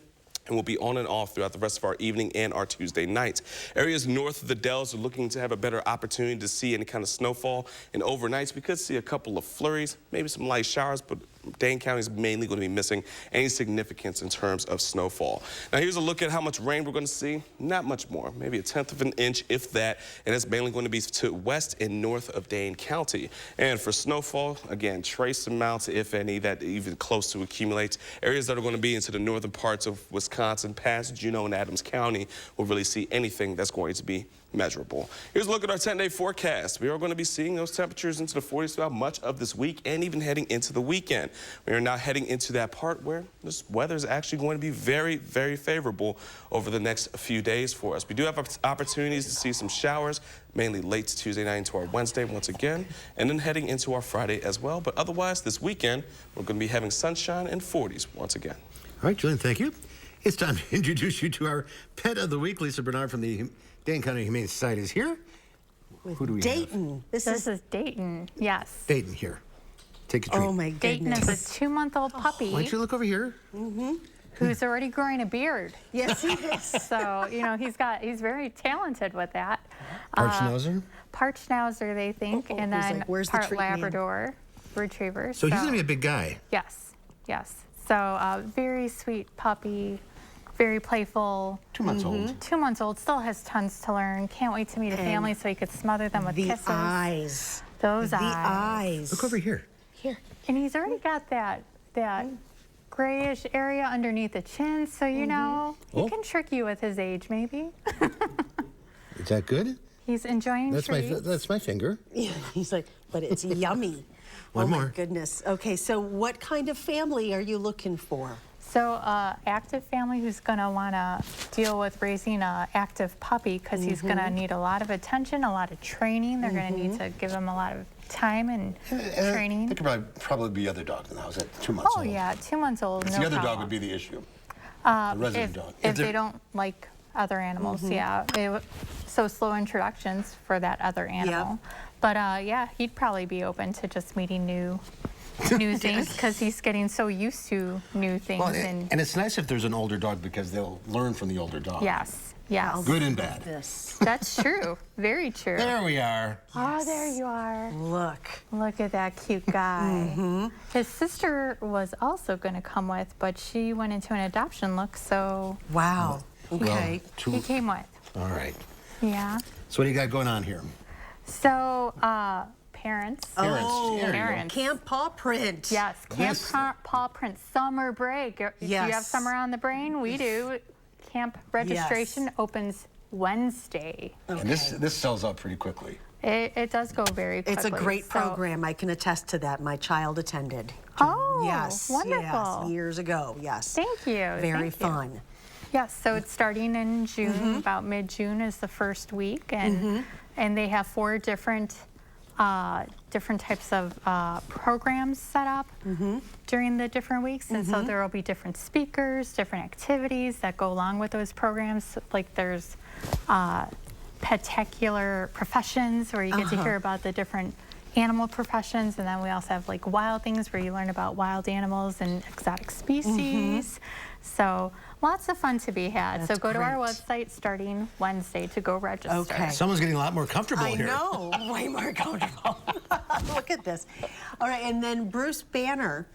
and will be on and off throughout the rest of our evening and our Tuesday night. Areas north of the Dells are looking to have a better opportunity to see any kind of snowfall, and overnights we could see a couple of flurries, maybe some light showers, but Dane County is mainly going to be missing any significance in terms of snowfall. Now here's a look at how much rain we're going to see. Not much more, maybe 1/10 of an inch, if that, and it's mainly going to be to west and north of Dane County. And for snowfall, again, trace amounts, if any, that even close to accumulates. Areas that are going to be into the northern parts of Wisconsin, past Juneau and Adams County, will really see anything that's going to be measurable. Here's a look at our 10-day forecast. We are going to be seeing those temperatures into the 40s throughout much of this week and even heading into the weekend. We are now heading into that part where this weather is actually going to be very, very favorable over the next few days for us. We do have opportunities to see some showers, mainly late Tuesday night into our Wednesday once again, and then heading into our Friday as well. But otherwise, this weekend, we're going to be having sunshine and 40s once again. All right, Julian, thank you. It's time to introduce you to our pet of the week. Lisa Bernard from the Dane County Humane Society is here. Who do we Dayton. have? This is Dayton, yes. Dayton here. Take a treat. Oh, my Dayton goodness. is a 2-month-old puppy. Why don't you look over here? Who's already growing a beard. Yes, he is. So, you know, he's very talented with that. Parch Schnauzer? Parch Schnauzer, they think, and then like, where's the part treatment? Labrador Retriever. So he's going to be a big guy. Yes, yes. So, very sweet puppy, very playful. 2 months old. 2 months old, still has tons to learn. Can't wait to meet a family so he could smother them with kisses. Eyes. Those the eyes. Look over here. Here. And he's already got that grayish area underneath the chin, so you know, he can trick you with his age, maybe. Is that good? He's enjoying treats. That's my finger. Yeah, he's like, but it's yummy. One more. Oh, my goodness. Okay, so what kind of family are you looking for? So active family who's going to want to deal with raising an active puppy because he's going to need a lot of attention, a lot of training. They're going to need to give him a lot of time and training. There could probably be other dogs in the house at 2 months old. Oh, yeah, 2 months old, no The other problem. dog would be the issue. The resident dog. If they don't like other animals, yeah. So slow introductions for that other animal. But yeah, he'd probably be open to just meeting new new things because he's getting so used to new things. Well, and it's nice if there's an older dog because they'll learn from the older dog. Yes, yes. Good and bad. That's true. Very true. There we are. Oh, there you are. Look at that cute guy. Mm-hmm. His sister was also going to come with, but she went into an adoption look, so... Wow. Okay. He came with. All right. Yeah. So what do you got going on here? So, parents. Oh, parents. Camp Paw Print. Yes, Camp Paw Print summer break. Do you have Yes. summer on the brain? We do. Camp registration opens Wednesday. And this sells out pretty quickly. It does go very quickly. It's a great so- program. I can attest to that. My child attended. Oh, yes, wonderful. Yes, years ago. Yes. Thank you. Very Thank you. fun. Yes, so it's starting in June. About mid-June is the first week, and they have 4 different types of programs set up during the different weeks, and so there will be different speakers, different activities that go along with those programs. Like there's particular professions where you get to hear about the different animal professions, and then we also have like wild things where you learn about wild animals and exotic species. So lots of fun to be had. So go to our website starting Wednesday to go register. Okay. Someone's getting a lot more comfortable here. I know, way more comfortable. Look at this. All right, and then Bruce Banner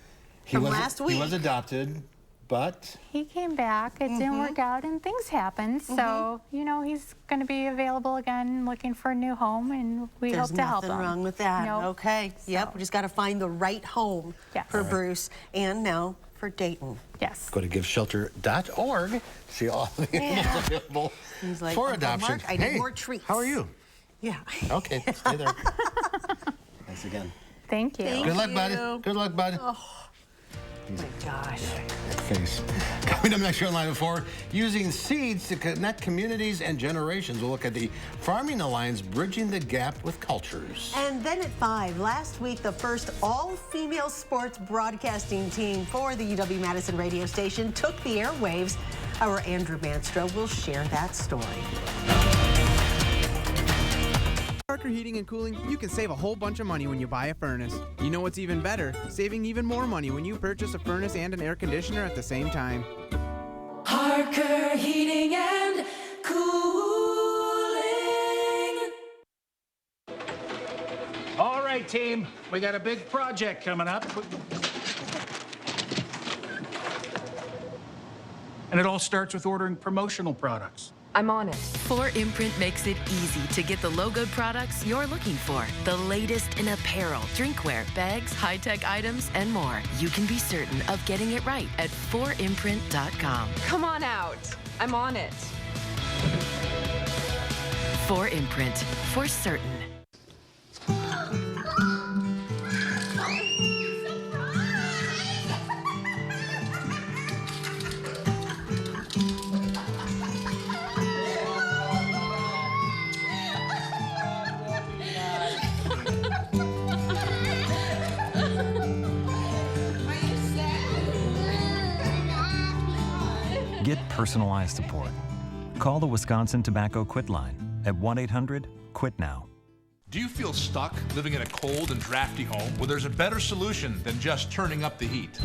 from last week. He was adopted, but... He came back, it didn't work out, and things happened. So, you know, he's going to be available again looking for a new home, and we hope to help him. There's nothing wrong with that. Nope. Okay, yep, we just got to find the right home for Bruce and now for Dayton. Yes. Go to giveshelter.org to see all the animals available He's like, for Uncle adoption. Mark, I need more treats. How are you? Yeah. Okay, stay there. Thanks again. Thank you. Good luck, buddy. Good luck, bud. Oh my gosh. That face. Coming up next year on Line 4, using seeds to connect communities and generations. We'll look at the Farming Alliance bridging the gap with cultures. And then at 5, last week, the first all-female sports broadcasting team for the UW-Madison radio station took the airwaves. Our Andrew Manstro will share that story. Parker Heating and Cooling, you can save a whole bunch of money when you buy a furnace. You know what's even better? Saving even more money when you purchase a furnace and an air conditioner at the same time. Parker Heating and Cooling. All right, team, we got a big project coming up. And it all starts with ordering promotional products. I'm on it. 4imprint makes it easy to get the logoed products you're looking for. The latest in apparel, drinkware, bags, high-tech items, and more. You can be certain of getting it right at 4imprint.com. Come on out. I'm on it. 4imprint, for certain. Get personalized support. Call the Wisconsin Tobacco Quit line at 1-800-QUIT-NOW. Do you feel stuck living in a cold and drafty home? Well, there's a better solution than just turning up the heat.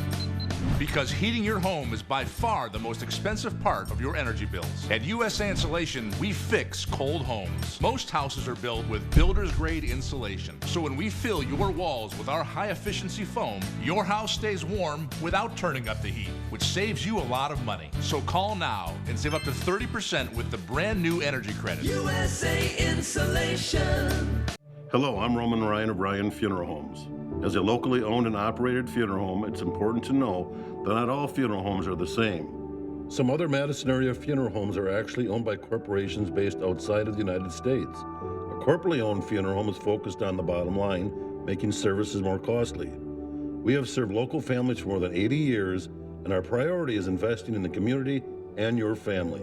Because heating your home is by far the most expensive part of your energy bills. At USA Insulation, we fix cold homes. Most houses are built with builder's grade insulation. So when we fill your walls with our high efficiency foam, your house stays warm without turning up the heat, which saves you a lot of money. So call now and save up to 30% with the brand new energy credit. USA Insulation. Hello, I'm Roman Ryan of Ryan Funeral Homes. As a locally owned and operated funeral home, it's important to know that not all funeral homes are the same. Some other Madison area funeral homes are actually owned by corporations based outside of the United States. A corporately owned funeral home is focused on the bottom line, making services more costly. We have served local families for more than 80 years, and our priority is investing in the community and your family.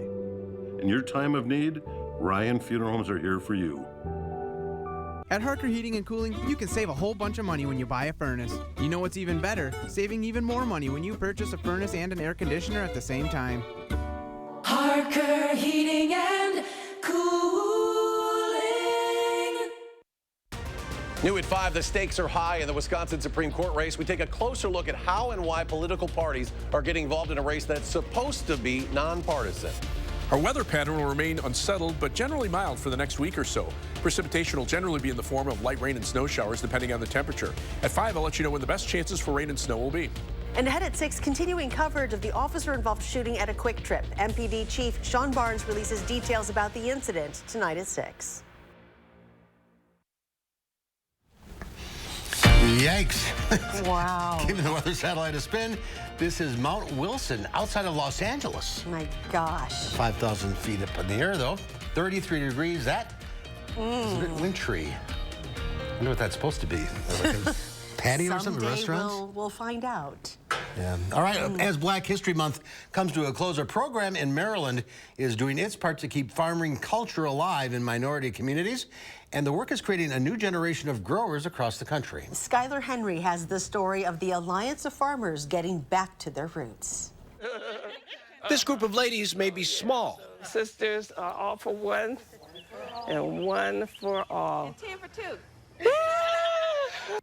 In your time of need, Ryan Funeral Homes are here for you. At Harker Heating and Cooling, you can save a whole bunch of money when you buy a furnace. You know what's even better? Saving even more money when you purchase a furnace and an air conditioner at the same time. Parker Heating and Cooling. New at 5, the stakes are high in the Wisconsin Supreme Court race. We take a closer look at how and why political parties are getting involved in a race that's supposed to be nonpartisan. Our weather pattern will remain unsettled, but generally mild for the next week or so. Precipitation will generally be in the form of light rain and snow showers, depending on the temperature. At 5, I'll let you know when the best chances for rain and snow will be. And ahead at 6, continuing coverage of the officer-involved shooting at a Quick Trip. MPD Chief Sean Barnes releases details about the incident tonight at 6. Yikes. Wow. Giving the weather satellite a spin, this is Mount Wilson outside of Los Angeles. My gosh. 5,000 feet up in the air, though. 33 degrees. That is a bit wintry. I wonder what that's supposed to be. Like a patio or something, restaurants? We'll find out. Yeah. All right, as Black History Month comes to a close, a program in Maryland is doing its part to keep farming culture alive in minority communities, and the work is creating a new generation of growers across the country. Skylar Henry has the story of the Alliance of Farmers getting back to their roots. This group of ladies may be small. Sisters are all for one and one for all. And 10 for 2.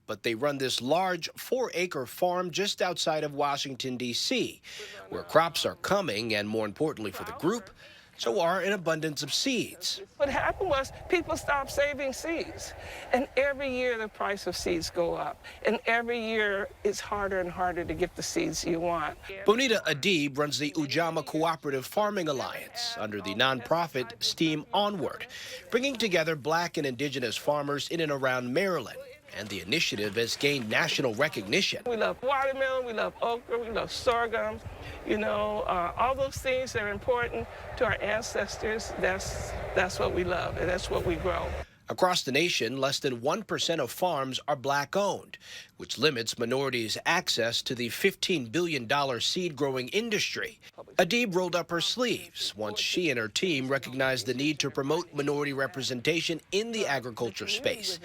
But they run this large 4-acre farm just outside of Washington, D.C., where crops are coming, and more importantly for the group, so are an abundance of seeds. What happened was people stopped saving seeds, and every year the price of seeds go up, and every year it's harder and harder to get the seeds you want. Bonita Adib runs the Ujamaa Cooperative Farming Alliance under the nonprofit STEAM Onward, bringing together Black and Indigenous farmers in and around Maryland. And the initiative has gained national recognition. We love watermelon, we love okra, we love sorghum, you know, all those things that are important to our ancestors. That's what we love, and that's what we grow. Across the nation, less than 1% of farms are Black-owned, which limits minorities' access to the $15 billion seed-growing industry. Adib rolled up her sleeves once she and her team recognized the need to promote minority representation in the agriculture space.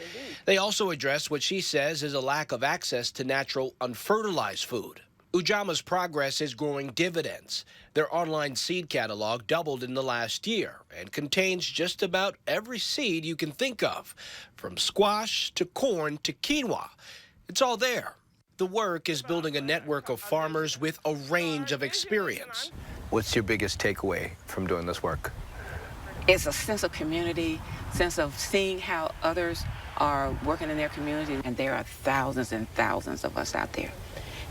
They also addressed what she says is a lack of access to natural, unfertilized food. Ujama's progress is growing dividends. Their online seed catalog doubled in the last year and contains just about every seed you can think of, from squash to corn to quinoa. It's all there. The work is building a network of farmers with a range of experience. What's your biggest takeaway from doing this work? It's a sense of community, sense of seeing how others are working in their community, and there are thousands and thousands of us out there.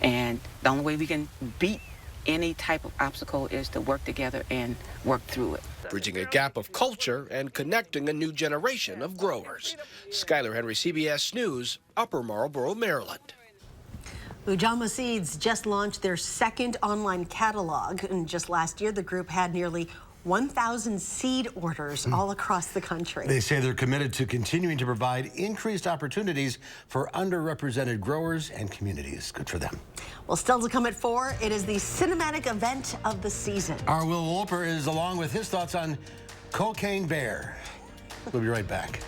And the only way we can beat any type of obstacle is to work together and work through it. Bridging a gap of culture and connecting a new generation of growers. Skylar Henry, CBS News, Upper Marlboro, Maryland. Ujamaa Seeds just launched their second online catalog, and just last year the group had nearly 1,000 seed orders all across the country. They say they're committed to continuing to provide increased opportunities for underrepresented growers and communities. Good for them. Well, still to come at 4, it is the cinematic event of the season. Our Will Wolper is along with his thoughts on Cocaine Bear. We'll be right back.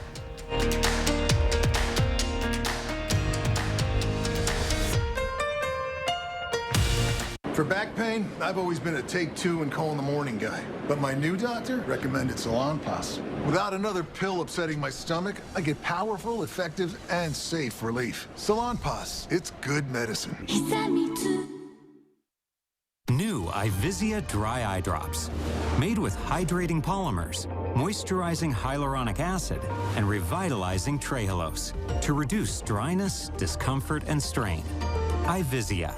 For back pain, I've always been a take 2 and call in the morning guy. But my new doctor recommended Salonpas. Without another pill upsetting my stomach, I get powerful, effective, and safe relief. Salonpas, it's good medicine. New Ivisia Dry Eye Drops. Made with hydrating polymers, moisturizing hyaluronic acid, and revitalizing trehalose to reduce dryness, discomfort, and strain. Ivisia.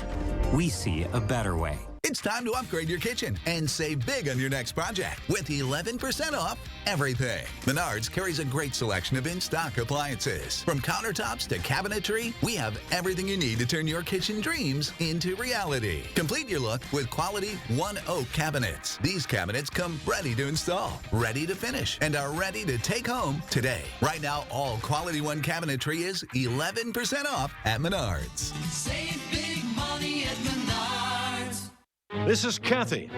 We see a better way. It's time to upgrade your kitchen and save big on your next project with 11% off everything. Menards carries a great selection of in-stock appliances. From countertops to cabinetry, we have everything you need to turn your kitchen dreams into reality. Complete your look with quality One Oak cabinets. These cabinets come ready to install, ready to finish, and are ready to take home today. Right now, all quality One cabinetry is 11% off at Menards. Save big money at Menards. This is Kathy.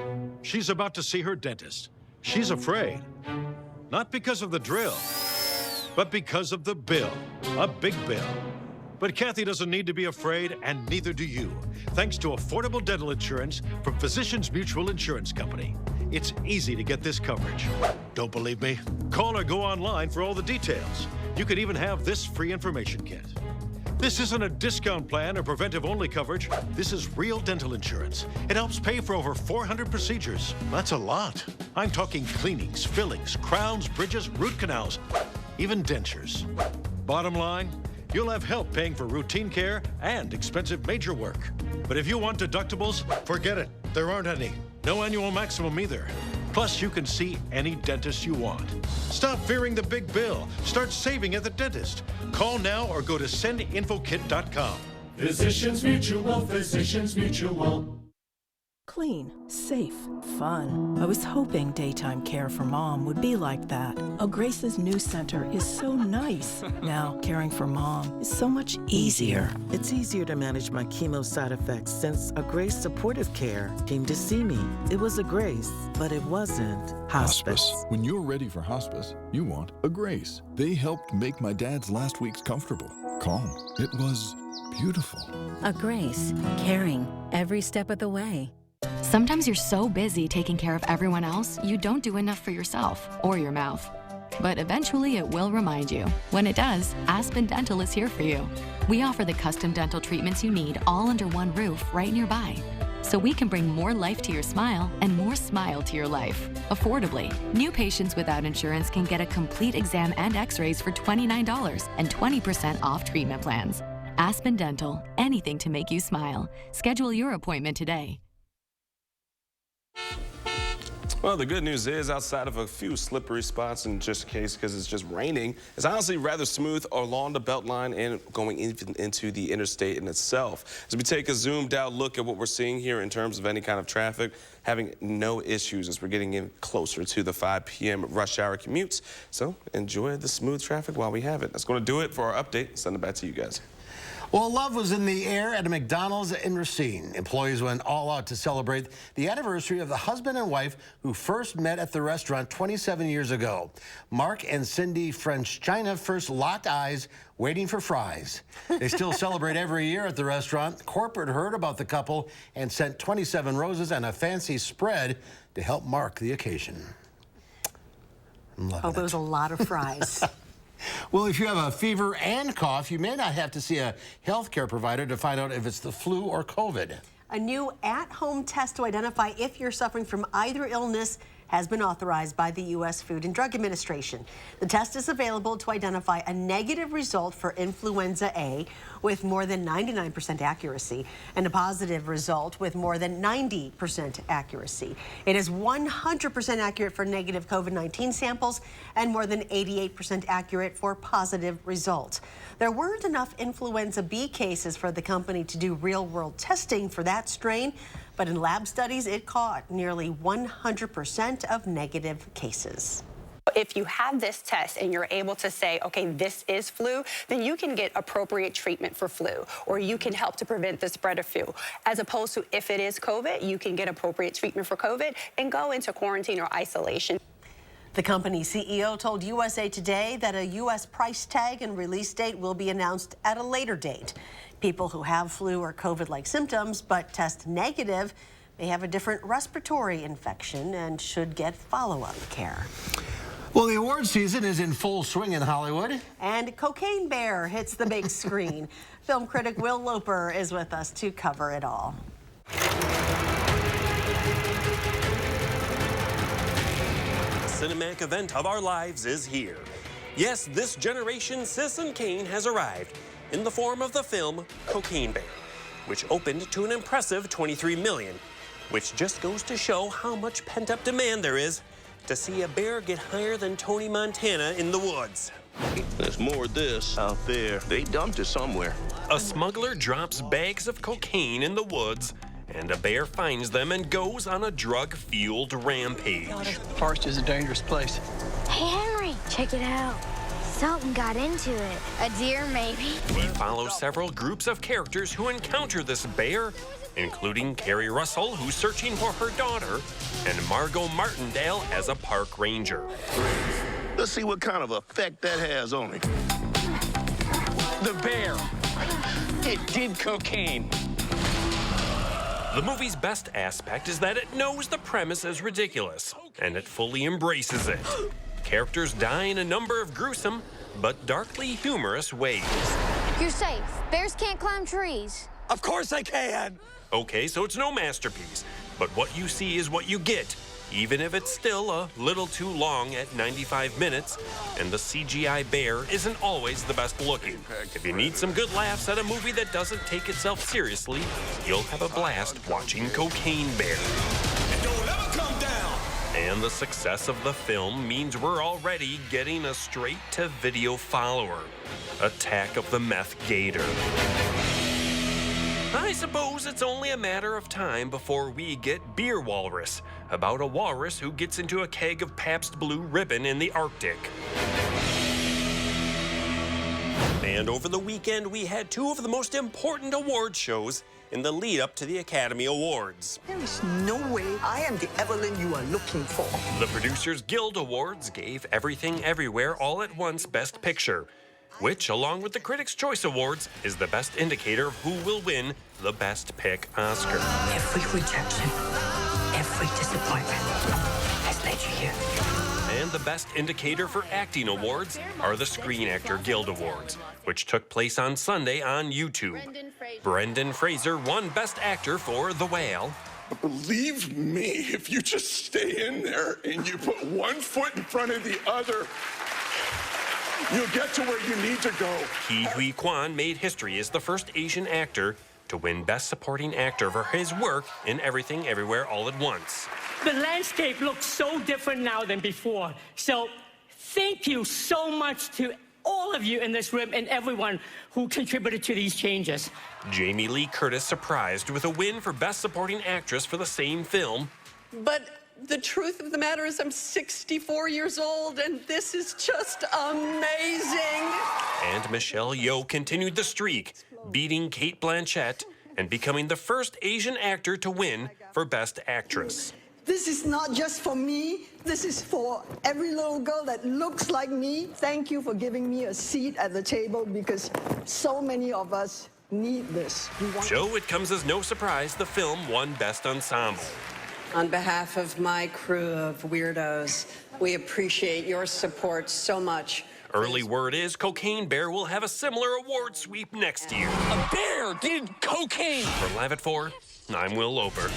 She's about to see her dentist. She's afraid. Not because of the drill, but because of the bill. A big bill. But Kathy doesn't need to be afraid, and neither do you, thanks to affordable dental insurance from Physicians Mutual Insurance Company. It's easy to get this coverage. Don't believe me? Call or go online for all the details. You could even have this free information kit. This isn't a discount plan or preventive-only coverage. This is real dental insurance. It helps pay for over 400 procedures. That's a lot. I'm talking cleanings, fillings, crowns, bridges, root canals, even dentures. Bottom line, you'll have help paying for routine care and expensive major work. But if you want deductibles, forget it. There aren't any. No annual maximum either. Plus, you can see any dentist you want. Stop fearing the big bill. Start saving at the dentist. Call now or go to sendinfokit.com. Physicians Mutual, Physicians Mutual. Clean, safe, fun. I was hoping daytime care for Mom would be like that. Oh, Grace's new center is so nice. Now, caring for Mom is so much easier. It's easier to manage my chemo side effects since a Grace Supportive Care came to see me. It was a Grace, but it wasn't hospice. When you're ready for hospice, you want a Grace. They helped make my dad's last weeks comfortable, calm. It was beautiful. A Grace, caring every step of the way. Sometimes you're so busy taking care of everyone else, you don't do enough for yourself or your mouth. But eventually it will remind you. When it does, Aspen Dental is here for you. We offer the custom dental treatments you need all under one roof right nearby. So we can bring more life to your smile and more smile to your life, affordably. New patients without insurance can get a complete exam and x-rays for $29 and 20% off treatment plans. Aspen Dental, anything to make you smile. Schedule your appointment today. Well, the good news is, outside of a few slippery spots in just case because it's just raining, it's honestly rather smooth along the Beltline and going even into the interstate in itself. As we take a zoomed out look at what we're seeing here in terms of any kind of traffic, having no issues as we're getting in closer to the 5 p.m. rush hour commutes. So enjoy the smooth traffic while we have it. That's going to do it for our update. Send it back to you guys. Well, love was in the air at a McDonald's in Racine. Employees went all out to celebrate the anniversary of the husband and wife who first met at the restaurant 27 years ago. Mark and Cindy French China first locked eyes waiting for fries. They still celebrate every year at the restaurant. Corporate heard about the couple and sent 27 roses and a fancy spread to help mark the occasion. Oh, there was a lot of fries. Well, if you have a fever and cough, you may not have to see a healthcare provider to find out if it's the flu or COVID. A new at-home test to identify if you're suffering from either illness has been authorized by the U.S. Food and Drug Administration. The test is available to identify a negative result for influenza A with more than 99% accuracy and a positive result with more than 90% accuracy. It is 100% accurate for negative COVID-19 samples and more than 88% accurate for positive results. There weren't enough influenza B cases for the company to do real-world testing for that strain, but in lab studies, it caught nearly 100% of negative cases. If you have this test and you're able to say, okay, this is flu, then you can get appropriate treatment for flu, or you can help to prevent the spread of flu. As opposed to if it is COVID, you can get appropriate treatment for COVID and go into quarantine or isolation. The company's CEO told USA Today that a U.S. price tag and release date will be announced at a later date. People who have flu or COVID-like symptoms but test negative may have a different respiratory infection and should get follow-up care. Well, the award season is in full swing in Hollywood. And Cocaine Bear hits the big screen. Film critic Will Loper is with us to cover it all. Cinematic event of our lives is here. Yes, this generation Citizen Kane has arrived in the form of the film Cocaine Bear, which opened to an impressive $23 million, which just goes to show how much pent-up demand there is to see a bear get higher than Tony Montana in the woods. There's more of this out there. They dumped it somewhere. A smuggler drops bags of cocaine in the woods, and a bear finds them and goes on a drug-fueled rampage. Forest is a dangerous place. Hey, Henry, check it out. Something got into it. A deer, maybe. We follow several groups of characters who encounter this bear, including Carrie Russell, who's searching for her daughter, and Margot Martindale as a park ranger. Let's see what kind of effect that has on it. The bear. It did cocaine. The movie's best aspect is that it knows the premise is ridiculous, and it fully embraces it. Characters die in a number of gruesome but darkly humorous ways. You're safe. Bears can't climb trees. Of course I can! Okay, so it's no masterpiece, but what you see is what you get, even if it's still a little too long at 95 minutes, and the CGI bear isn't always the best looking. If you need some good laughs at a movie that doesn't take itself seriously, you'll have a blast watching Cocaine Bear. And don't ever come down! And the success of the film means we're already getting a straight-to-video follower, Attack of the Meth Gator. I suppose it's only a matter of time before we get Beer Walrus, about a walrus who gets into a keg of Pabst Blue Ribbon in the Arctic. And over the weekend, we had two of the most important award shows in the lead up to the Academy Awards. There is no way I am the Evelyn you are looking for. The Producers Guild Awards gave Everything Everywhere All at Once Best Picture, which, along with the Critics' Choice Awards, is the best indicator of who will win the Best Pick Oscar. Every rejection, every disappointment has led you here. And the best indicator for acting awards are the Screen Actor Guild Awards, which took place on Sunday on YouTube. Brendan Fraser won Best Actor for The Whale. But believe me, if you just stay in there and you put one foot in front of the other, you'll get to where you need to go. Ke Huy Quan made history as the first Asian actor to win Best Supporting Actor for his work in Everything Everywhere All at Once. The landscape looks so different now than before. So thank you so much to all of you in this room and everyone who contributed to these changes. Jamie Lee Curtis surprised with a win for Best Supporting Actress for the same film. But the truth of the matter is I'm 64 years old, and this is just amazing. And Michelle Yeoh continued the streak, beating Cate Blanchett and becoming the first Asian actor to win for Best Actress. This is not just for me. This is for every little girl that looks like me. Thank you for giving me a seat at the table because so many of us need this. So it comes as no surprise the film won Best Ensemble. On behalf of my crew of weirdos, we appreciate your support so much. Early word is Cocaine Bear will have a similar award sweep next year. A bear did cocaine! From Live at 4, I'm Will Loper.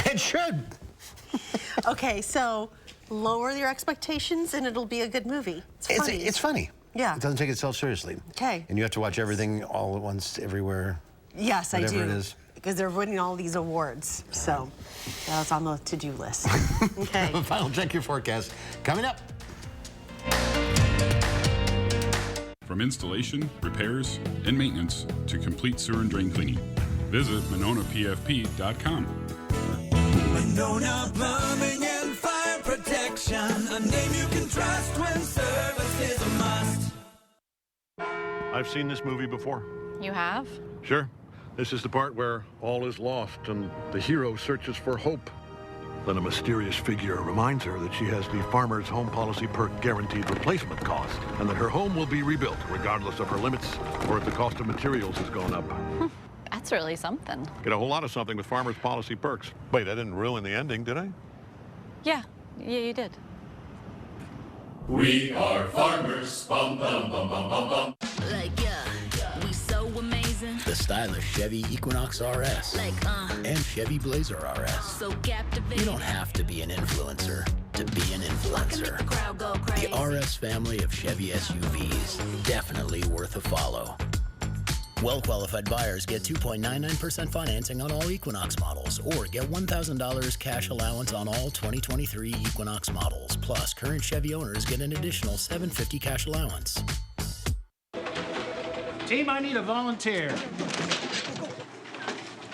It should. Okay, so lower your expectations and it'll be a good movie. It's funny. Yeah. It doesn't take itself seriously. Okay. And you have to watch everything all at once, everywhere. Yes, I do. Whatever it is. Because they're winning all these awards. So that's on the to-do list. Okay. Final check your forecast coming up. From installation, repairs, and maintenance to complete sewer and drain cleaning, visit MononaPFP.com. Monona Plumbing and Fire Protection, a name you can trust when service is a must. I've seen this movie before. You have? Sure. This is the part where all is lost and the hero searches for hope. Then a mysterious figure reminds her that she has the Farmer's Home Policy Perk guaranteed replacement cost and that her home will be rebuilt regardless of her limits or if the cost of materials has gone up. That's really something. Get a whole lot of something with Farmer's Policy Perks. Wait, I didn't ruin the ending, did I? Yeah, you did. We are farmers, bum bum bum bum bum bum. Like, we so amazing. The stylish Chevy Equinox RS. And Chevy Blazer RS. So captivating. You don't have to be an influencer to be an influencer. The RS family of Chevy SUVs, definitely worth a follow. Well-qualified buyers get 2.99% financing on all Equinox models, or get $1,000 cash allowance on all 2023 Equinox models. Plus, current Chevy owners get an additional $750 cash allowance. Team, I need a volunteer.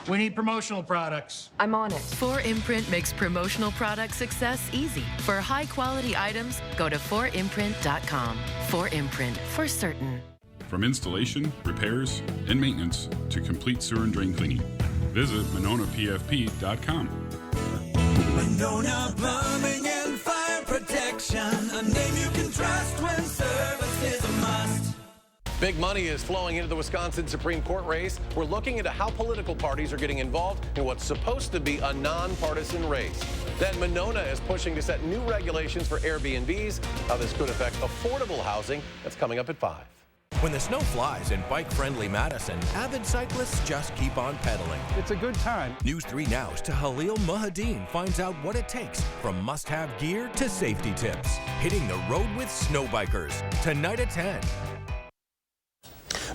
We need promotional products. I'm on it. 4imprint makes promotional product success easy. For high-quality items, go to 4imprint.com. 4imprint, for certain. From installation, repairs, and maintenance to complete sewer and drain cleaning, visit MononaPFP.com. Monona Plumbing and Fire Protection, a name you can trust when service is a must. Big money is flowing into the Wisconsin Supreme Court race. We're looking into how political parties are getting involved in what's supposed to be a nonpartisan race. Then Monona is pushing to set new regulations for Airbnbs. How this could affect affordable housing. That's coming up at 5. When the snow flies in bike-friendly Madison, avid cyclists just keep on pedaling. It's a good time. News 3 Now's Tahalil Muhaddin finds out what it takes from must-have gear to safety tips. Hitting the road with snow bikers, tonight at 10.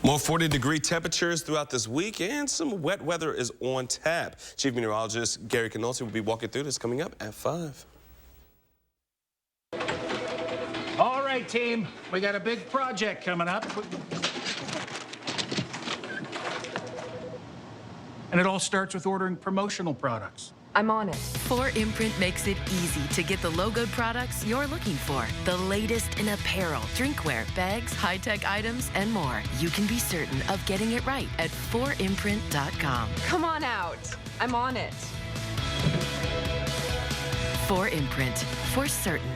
More 40-degree temperatures throughout this week, and some wet weather is on tap. Chief Meteorologist Gary Canolti will be walking through this coming up at 5. All right, team. We got a big project coming up. And it all starts with ordering promotional products. I'm on it. 4imprint makes it easy to get the logoed products you're looking for. The latest in apparel, drinkware, bags, high-tech items, and more. You can be certain of getting it right at 4imprint.com. Come on out. I'm on it. 4imprint, for certain.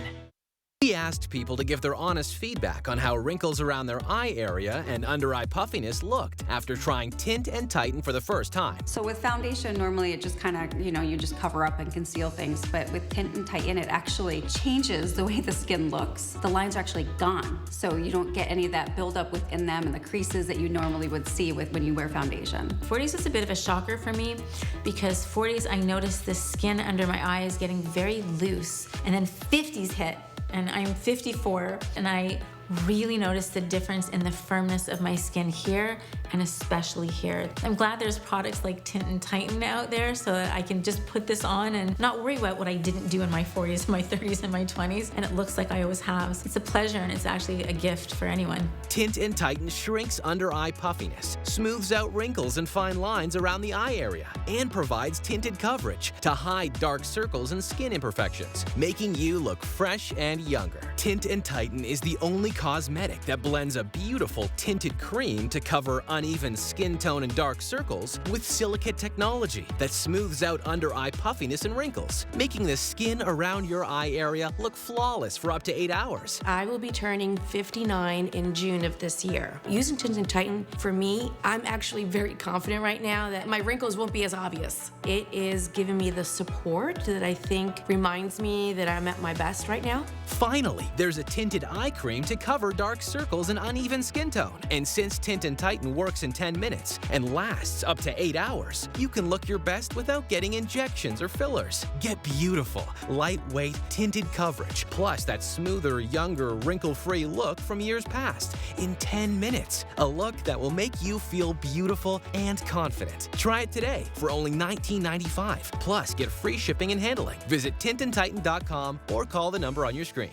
We asked people to give their honest feedback on how wrinkles around their eye area and under-eye puffiness looked after trying Tint and Tighten for the first time. So with foundation, normally it just kind of, you just cover up and conceal things. But with Tint and Tighten, it actually changes the way the skin looks. The lines are actually gone. So you don't get any of that buildup within them and the creases that you normally would see when you wear foundation. 40s was a bit of a shocker for me because 40s, I noticed the skin under my eye is getting very loose. And then 50s hit. And I'm 54, and I really noticed the difference in the firmness of my skin here, and especially here. I'm glad there's products like Tint and Tighten out there so that I can just put this on and not worry about what I didn't do in my 40s, my 30s, and my 20s, and it looks like I always have. It's a pleasure, and it's actually a gift for anyone. Tint and Tighten shrinks under-eye puffiness, smooths out wrinkles and fine lines around the eye area, and provides tinted coverage to hide dark circles and skin imperfections, making you look fresh and younger. Tint and Tighten is the only cosmetic that blends a beautiful tinted cream to cover uneven skin tone and dark circles with silicate technology that smooths out under-eye puffiness and wrinkles, making the skin around your eye area look flawless for up to 8 hours. I will be turning 59 in June of this year. Using Tint and Tighten, for me, I'm actually very confident right now that my wrinkles won't be as obvious. It is giving me the support that I think reminds me that I'm at my best right now. Finally, there's a tinted eye cream to cover dark circles and uneven skin tone. And since Tint and Tighten works in 10 minutes and lasts up to 8 hours, you can look your best without getting injections or fillers. Get beautiful, lightweight, tinted coverage, plus that smoother, younger, wrinkle-free look from years past in 10 minutes. A look that will make you feel beautiful and confident. Try it today for only $19.95. Plus, get free shipping and handling. Visit tintandtighten.com or call the number on your screen.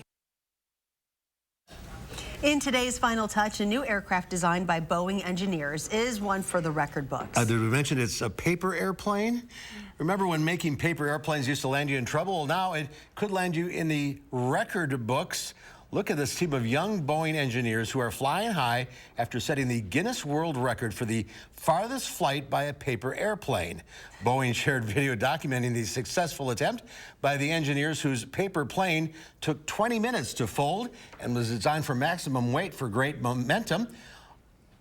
In today's Final Touch, a new aircraft designed by Boeing engineers is one for the record books. Did we mention it's a paper airplane? Remember when making paper airplanes used to land you in trouble? Well, now it could land you in the record books. Look at this team of young Boeing engineers who are flying high after setting the Guinness World Record for the farthest flight by a paper airplane. Boeing shared video documenting the successful attempt by the engineers whose paper plane took 20 minutes to fold and was designed for maximum weight for great momentum.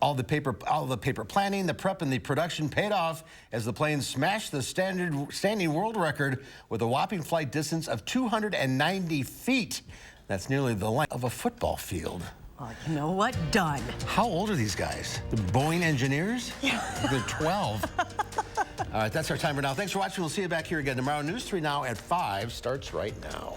All the paper planning, the prep, and the production paid off as the plane smashed the standing world record with a whopping flight distance of 290 feet. That's nearly the length of a football field. Oh, you know what? Done. How old are these guys? The Boeing engineers? Yeah. They're 12. All right, that's our time for now. Thanks for watching. We'll see you back here again tomorrow. News 3 Now at 5 starts right now.